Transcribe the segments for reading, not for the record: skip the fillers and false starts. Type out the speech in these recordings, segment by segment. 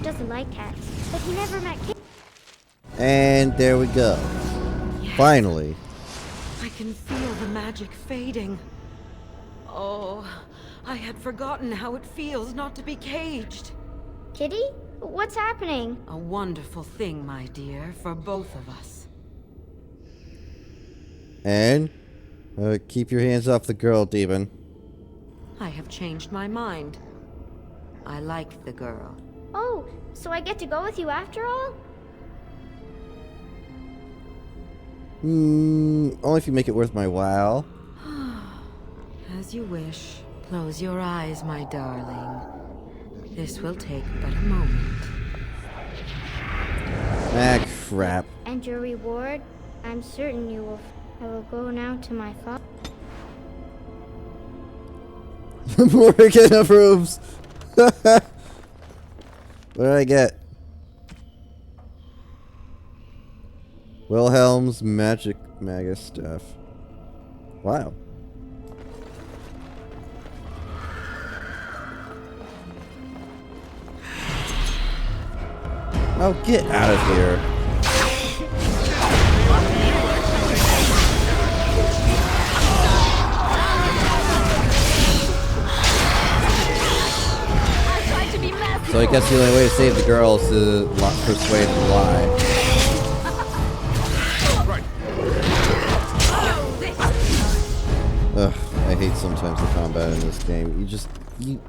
doesn't like cats, but he never met Kitty. And there we go. Yes. Finally. I can feel the magic fading. Oh, I had forgotten how it feels not to be caged. Kitty? What's happening? A wonderful thing, my dear, for both of us. And keep your hands off the girl, demon. I have changed my mind. I like the girl. Oh, so I get to go with you after all? Only if you make it worth my while. As you wish. Close your eyes, my darling. This will take but a moment. Ah, crap. And your reward? I'm certain you will. I will go now to my father. Morgan approves. What did I get? Wilhelm's magic magus stuff. Wow. Oh, get out of here. So I guess the only way to save the girl is to persuade and lie. Ugh, I hate sometimes the combat in this game.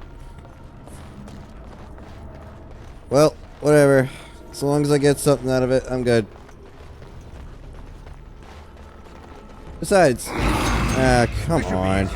Well, whatever. As long as I get something out of it, I'm good. Besides, come on.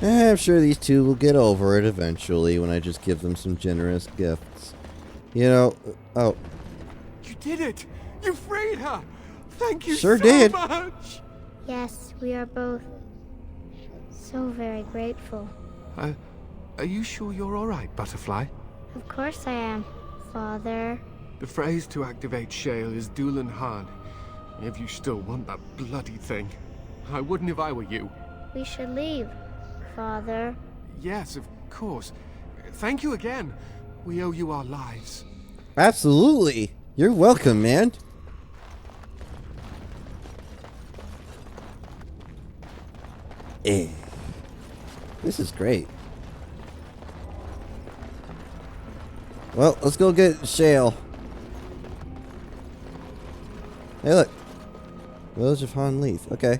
I'm sure these two will get over it eventually when I just give them some generous gifts. You know, oh. You did it! You freed her! Thank you Sure so did. much! Yes, we are both so very grateful. Are you sure you're alright, Butterfly? Of course I am, Father. The phrase to activate Shale is Dulan Han. If you still want that bloody thing. I wouldn't if I were you. We should leave, Father. Yes, of course. Thank you again. We owe you our lives. Absolutely. You're welcome, man. This is great. Well, let's go get Shale. Hey, look. Village of Han Leith. Okay.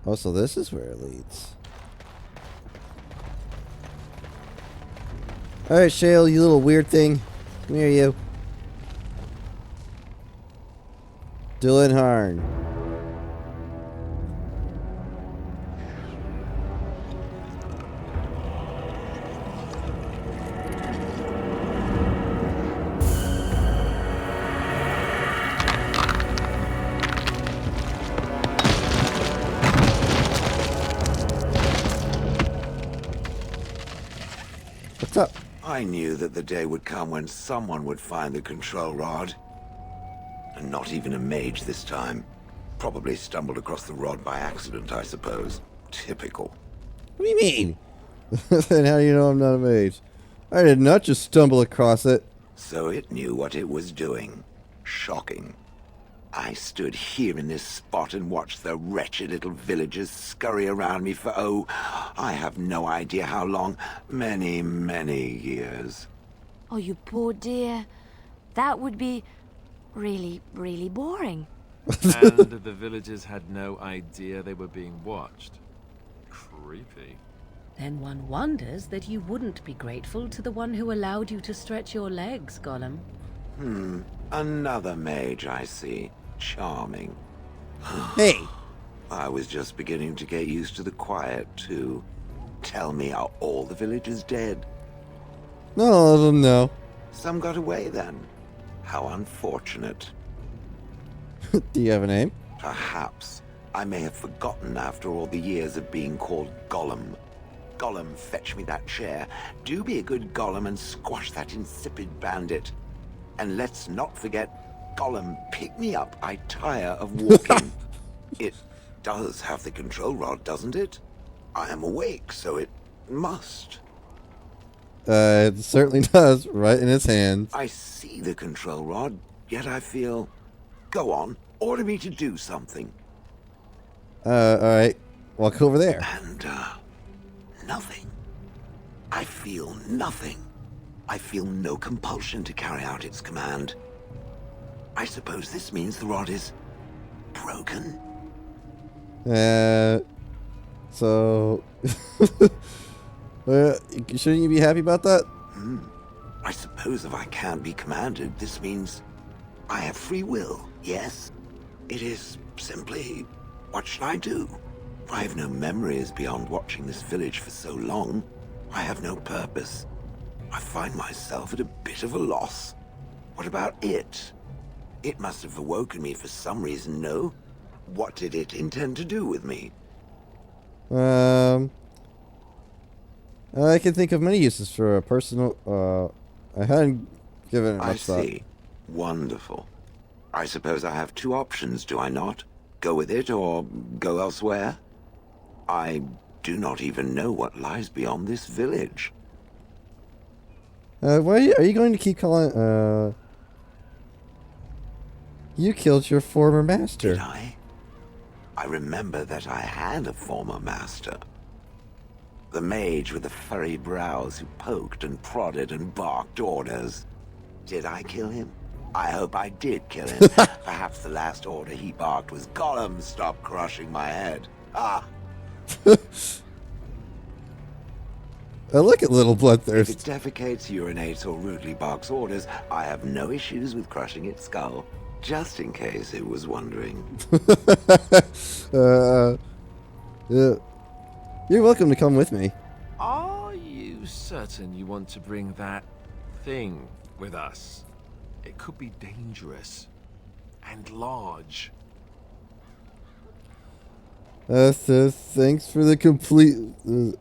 Oh, so this is where it leads. Alright, Shale, you little weird thing. Come here, you. Dylan Harn. What's up? I knew that the day would come when someone would find the control rod. And not even a mage this time. Probably stumbled across the rod by accident, I suppose. Typical. What do you mean? Then how do you know I'm not a mage? I did not just stumble across it. So it knew what it was doing. Shocking. I stood here in this spot and watched the wretched little villagers scurry around me for, oh, I have no idea how long. Many, many years. Oh, you poor dear. That would be really, really boring. And the villagers had no idea they were being watched. Creepy. Then one wonders that you wouldn't be grateful to the one who allowed you to stretch your legs, Gollum. Another mage, I see. Charming. Hey! I was just beginning to get used to the quiet, too. Tell me, are all the villagers dead? None of them know. Some got away, then. How unfortunate. Do you have a name? Perhaps. I may have forgotten after all the years of being called Gollum. Gollum, fetch me that chair. Do be a good Gollum and squash that insipid bandit. And let's not forget, Gollum, pick me up. I tire of walking. It does have the control rod, doesn't it? I am awake, so it must. It certainly does, right in his hands. I see the control rod, yet I feel... Go on, order me to do something. Alright. Walk over there. And, nothing. I feel nothing. I feel no compulsion to carry out its command. I suppose this means the rod is... broken? So... shouldn't you be happy about that? I suppose if I can't be commanded, this means I have free will, yes? It is simply, what should I do? I have no memories beyond watching this village for so long. I have no purpose. I find myself at a bit of a loss. What about it? It must have awoken me for some reason, no? What did it intend to do with me? I can think of many uses for a personal, I hadn't given it much thought. I see. Wonderful. I suppose I have two options, do I not? Go with it or go elsewhere? I do not even know what lies beyond this village. Why are you going to keep calling, you killed your former master. Did I? I remember that I had a former master. The mage with the furry brows who poked and prodded and barked orders. Did I kill him? I hope I did kill him. Perhaps the last order he barked was, Gollum, stop crushing my head. Ah! I look at little If bloodthirst. it defecates, urinates, or rudely barks orders, I have no issues with crushing its skull. Just in case it was wondering. Yeah. You're welcome to come with me. Are you certain you want to bring that thing with us? It could be dangerous and large. Thanks for the complete... you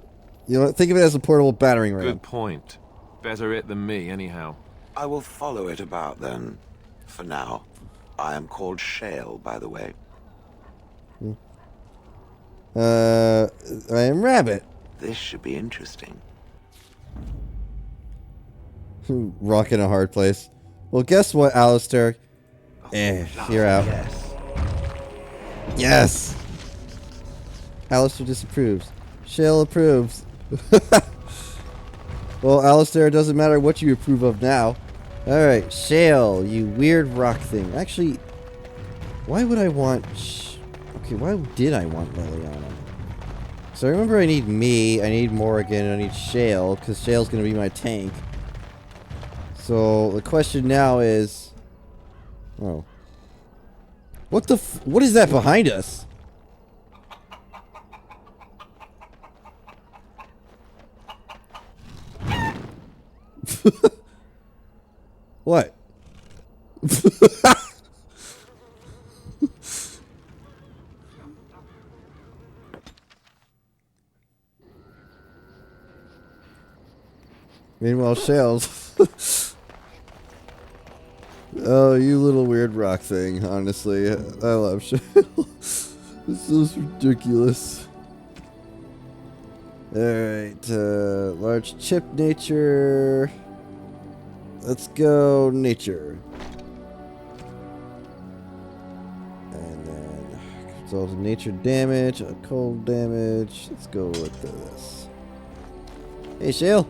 know what? Think of it as a portable battering ram. Good point. Better it than me, anyhow. I will follow it about then. For now. I am called Shale, by the way. I am Rabbit. This should be interesting. Rock in a hard place. Well, guess what, Alistair? You're out. Yes. Yes! Alistair disapproves. Shale approves. Well, Alistair, it doesn't matter what you approve of now. Alright, Shale, you weird rock thing. Actually, why would I want... Okay, why did I want Liliana? So I remember I need me, I need Morrigan, and I need Shale, because Shale's going to be my tank. So the question now is... Oh. What the what is that behind us? What? Meanwhile, Shale's... Oh, you little weird rock thing, honestly. I love Shale. This is ridiculous. Alright, large chip nature. Let's go nature. And then resolves nature damage, cold damage. Let's go with this. Hey, Shale.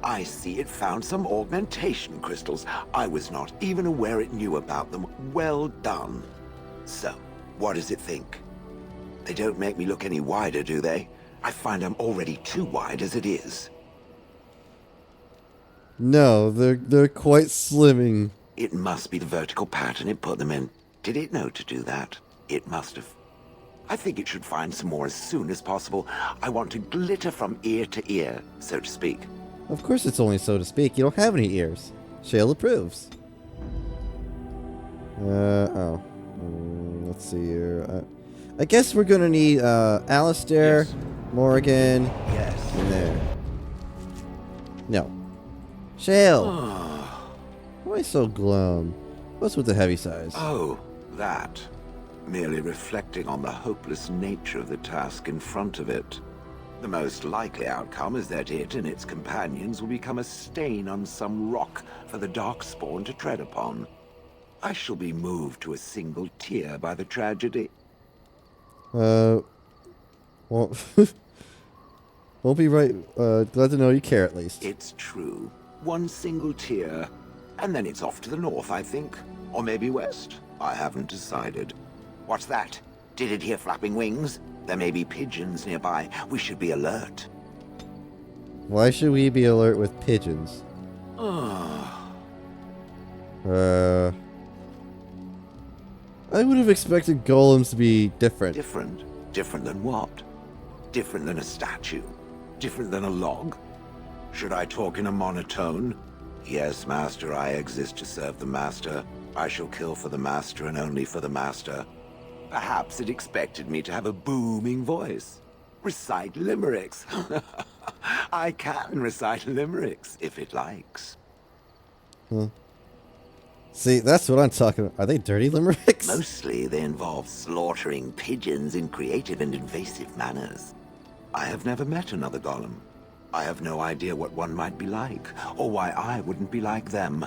I see it found some augmentation crystals. I was not even aware it knew about them. Well done. So, what does it think? They don't make me look any wider, do they? I find I'm already too wide as it is. No, they're quite slimming. It must be the vertical pattern it put them in. Did it know to do that? It must have. I think it should find some more as soon as possible. I want to glitter from ear to ear, so to speak. Of course it's only so to speak. You don't have any ears. Shale approves. Let's see here. I guess we're gonna need Alistair, Yes. Morgan, Yes. and there. No. Shale! Why am I so glum? What's with the heavy sighs? Oh, that. Merely reflecting on the hopeless nature of the task in front of it. The most likely outcome is that it and its companions will become a stain on some rock for the Darkspawn to tread upon. I shall be moved to a single tear by the tragedy. Well, won't be right. Glad to know you care at least. It's true. One single tear, and then it's off to the north, I think. Or maybe west. I haven't decided. What's that? Did it hear flapping wings? There may be pigeons nearby. We should be alert. Why should we be alert with pigeons? I would have expected golems to be different. Different? Different than what? Different than a statue? Different than a log? Should I talk in a monotone? Yes, Master, I exist to serve the Master. I shall kill for the Master and only for the Master. Perhaps it expected me to have a booming voice. Recite limericks. I can recite limericks, if it likes. See, that's what I'm talking about. Are they dirty limericks? Mostly they involve slaughtering pigeons in creative and invasive manners. I have never met another golem. I have no idea what one might be like, or why I wouldn't be like them.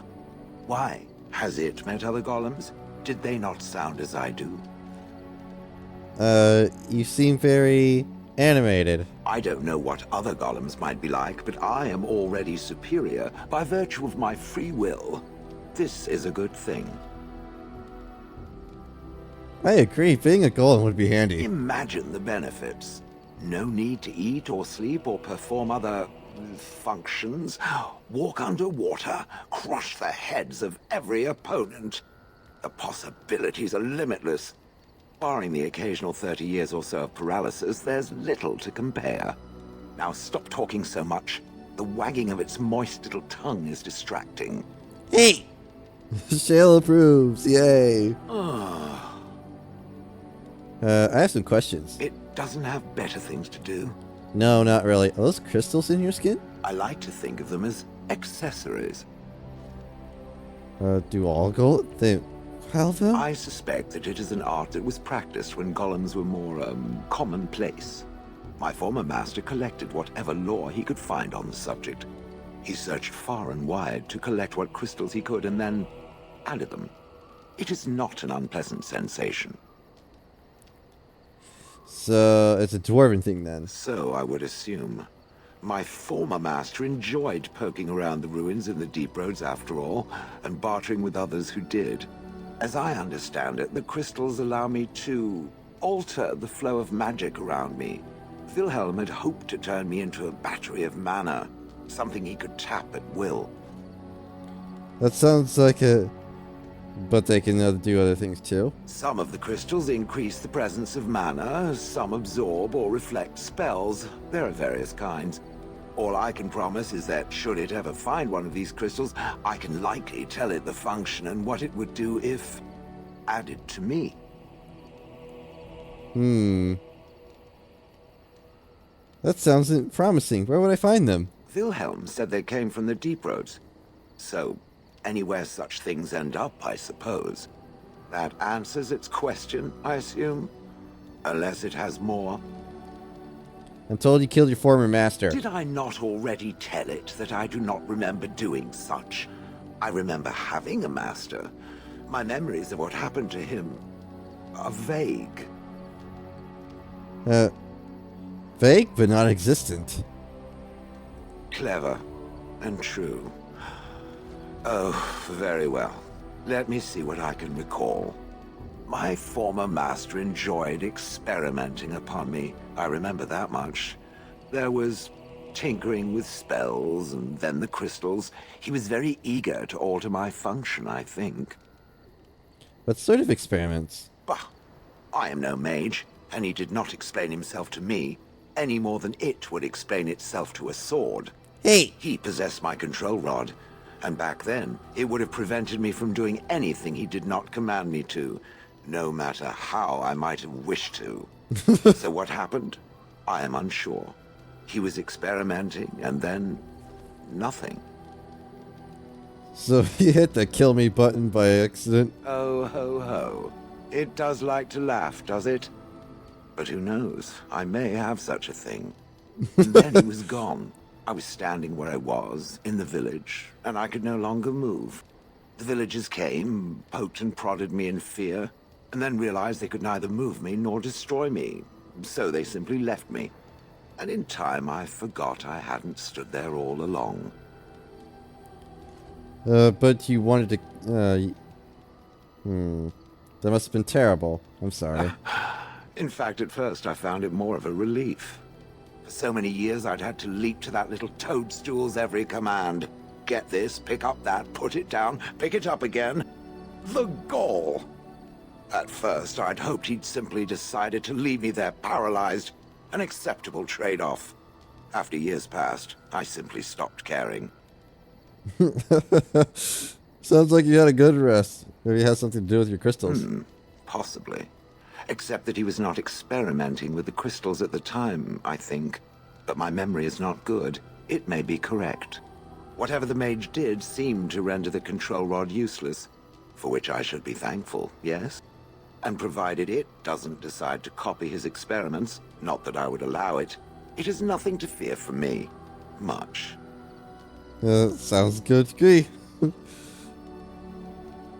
Why? Has it met other golems? Did they not sound as I do? You seem very animated. I don't know what other golems might be like, but I am already superior by virtue of my free will. This is a good thing. I agree. Being a golem would be handy. Imagine the benefits. No need to eat or sleep or perform other functions. Walk underwater, crush the heads of every opponent. The possibilities are limitless. Barring the occasional 30 years or so of paralysis, there's little to compare. Now stop talking so much. The wagging of its moist little tongue is distracting. Hey! Shale approves. Yay. I have some questions. It doesn't have better things to do. No, not really. Are those crystals in your skin? I like to think of them as accessories. Do all gold? They have them? I suspect that it is an art that was practiced when golems were more, commonplace. My former master collected whatever lore he could find on the subject. He searched far and wide to collect what crystals he could and then added them. It is not an unpleasant sensation. So, it's a dwarven thing then. So I would assume. My former master enjoyed poking around the ruins in the deep roads after all, and bartering with others who did. As I understand it, the crystals allow me to alter the flow of magic around me. Wilhelm had hoped to turn me into a battery of mana, something he could tap at will. That sounds like a... But they can do other things too? Some of the crystals increase the presence of mana, some absorb or reflect spells. There are various kinds. All I can promise is that should it ever find one of these crystals, I can likely tell it the function and what it would do if added to me. That sounds promising. Where would I find them? Wilhelm said they came from the deep roads. So, anywhere such things end up, I suppose. That answers its question, I assume? Unless it has more. I'm told you killed your former master. Did I not already tell it that I do not remember doing such? I remember having a master. My memories of what happened to him are vague. Vague, but not existent. Clever and true. Oh, very well. Let me see what I can recall. My former master enjoyed experimenting upon me. I remember that much. There was tinkering with spells, and then the crystals. He was very eager to alter my function, I think. What sort of experiments? Bah! I am no mage, and he did not explain himself to me, any more than it would explain itself to a sword. Hey! He possessed my control rod, and back then, it would have prevented me from doing anything he did not command me to. no matter how I might have wished to. So what happened? I am unsure. He was experimenting, and then nothing. So he hit the kill me button by accident. Oh, ho, ho. It does like to laugh, does it? But who knows? I may have such a thing. And then he was gone. I was standing where I was, in the village, and I could no longer move. The villagers came, poked and prodded me in fear, and then realized they could neither move me nor destroy me. So they simply left me. And in time, I forgot I hadn't stood there all along. But you wanted to... That must have been terrible. I'm sorry. In fact, at first, I found it more of a relief. For so many years, I'd had to leap to that little toadstool's every command. Get this, pick up that, put it down, pick it up again. The gall! At first, I'd hoped he'd simply decided to leave me there paralyzed. An acceptable trade-off. After years passed, I simply stopped caring. Sounds like you had a good rest. Maybe it has something to do with your crystals. Possibly. Except that he was not experimenting with the crystals at the time, I think. But my memory is not good. It may be correct. Whatever the mage did seemed to render the control rod useless, for which I should be thankful, yes? And provided it doesn't decide to copy his experiments, not that I would allow it, it is nothing to fear from me. Much. Sounds good to me.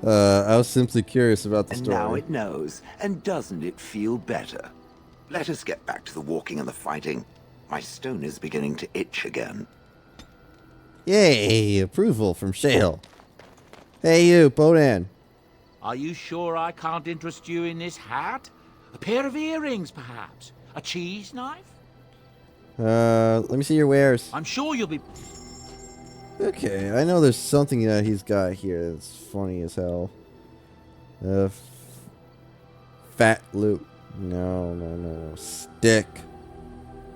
I was simply curious about the And story. now it knows, and doesn't it feel better? Let us get back to the walking and the fighting. My stone is beginning to itch again. Yay! Approval from Shale. Hey you, Bodan. Are you sure I can't interest you in this hat? A pair of earrings, perhaps? A cheese knife? Let me see your wares. I'm sure you'll be... Okay, I know there's something that he's got here that's funny as hell. Fat loot. No. Stick.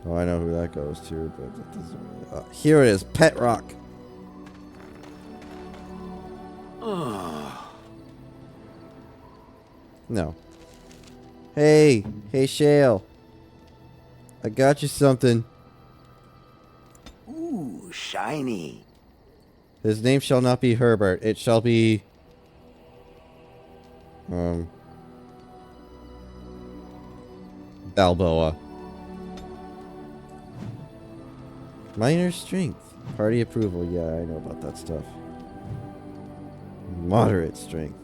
Oh, I know who that goes to, but that doesn't really... here it is, Pet Rock. No. Hey, Shale. I got you something. Ooh, shiny. His name shall not be Herbert. It shall be... Balboa. Minor strength. Party approval. Yeah, I know about that stuff. Moderate strength.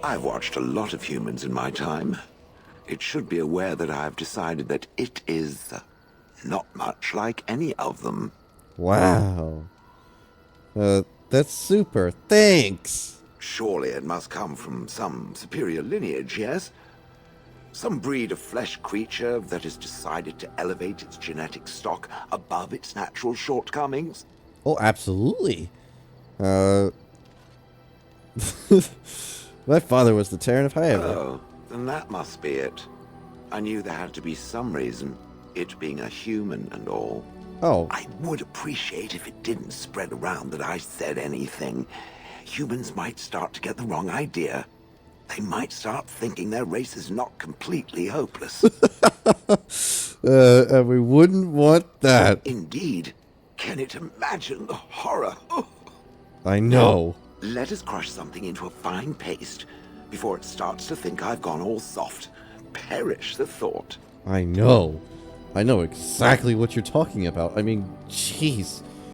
I've watched a lot of humans in my time. It should be aware that I've decided that it is not much like any of them. Wow. That's super. Thanks. Surely it must come from some superior lineage, yes? Some breed of flesh creature that has decided to elevate its genetic stock above its natural shortcomings? Oh, absolutely. My father was the Terran of Hyatt. Oh, then that must be it. I knew there had to be some reason, it being a human and all. Oh. I would appreciate if it didn't spread around that I said anything. Humans might start to get the wrong idea. They might start thinking their race is not completely hopeless. And we wouldn't want that. Indeed. Can it imagine the horror? Oh. I know. Let us crush something into a fine paste before it starts to think I've gone all soft. Perish the thought. I know. I know exactly what you're talking about. I mean, jeez.